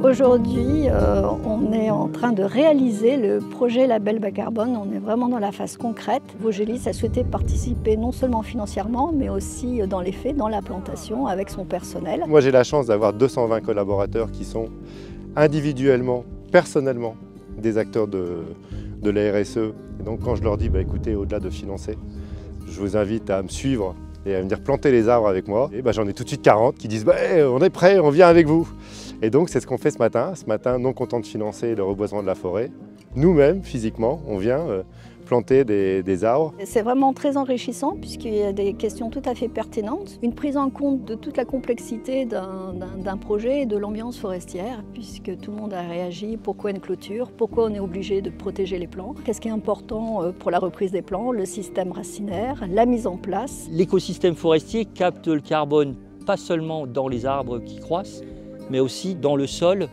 Aujourd'hui, on est en train de réaliser le projet Label Bas Carbone. On est vraiment dans la phase concrète. Vogelis a souhaité participer non seulement financièrement, mais aussi dans les faits, dans la plantation, avec son personnel. Moi, j'ai la chance d'avoir 220 collaborateurs qui sont individuellement, personnellement, des acteurs de la RSE. Et donc, quand je leur dis, écoutez, au-delà de financer, je vous invite à me suivre et à venir planter les arbres avec moi. Et j'en ai tout de suite 40 qui disent on est prêts, on vient avec vous. Et donc c'est ce qu'on fait ce matin. Ce matin, non content de financer le reboisement de la forêt, nous-mêmes, physiquement, on vient planter des arbres. C'est vraiment très enrichissant puisqu'il y a des questions tout à fait pertinentes. Une prise en compte de toute la complexité d'un projet et de l'ambiance forestière, puisque tout le monde a réagi. Pourquoi une clôture? Pourquoi on est obligé de protéger les plants? Qu'est-ce qui est important pour la reprise des plants? Le système racinaire, la mise en place. L'écosystème forestier capte le carbone pas seulement dans les arbres qui croissent, mais aussi dans le sol.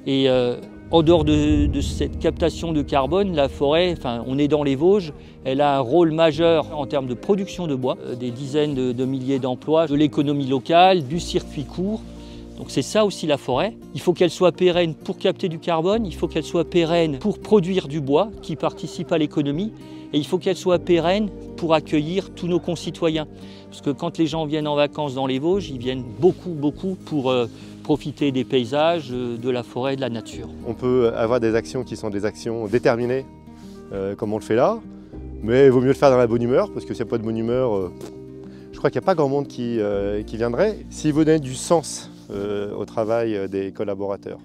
Et en dehors de cette captation de carbone, la forêt, on est dans les Vosges, elle a un rôle majeur en termes de production de bois, des dizaines de milliers d'emplois, de l'économie locale, du circuit court. Donc c'est ça aussi la forêt. Il faut qu'elle soit pérenne pour capter du carbone, il faut qu'elle soit pérenne pour produire du bois qui participe à l'économie, et il faut qu'elle soit pérenne pour accueillir tous nos concitoyens. Parce que quand les gens viennent en vacances dans les Vosges, ils viennent beaucoup pour profiter des paysages, de la forêt, de la nature. On peut avoir des actions qui sont des actions déterminées, comme on le fait là, mais il vaut mieux le faire dans la bonne humeur, parce que s'il n'y a pas de bonne humeur, je crois qu'il n'y a pas grand monde qui viendrait. Si vous donnez du sens au travail des collaborateurs,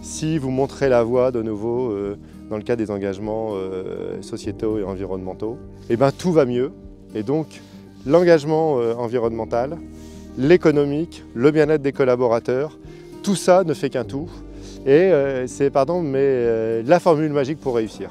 si vous montrez la voie de nouveau dans le cadre des engagements sociétaux et environnementaux, tout va mieux. Et donc l'engagement environnemental, l'économique, le bien-être des collaborateurs, tout ça ne fait qu'un tout. Et c'est la formule magique pour réussir.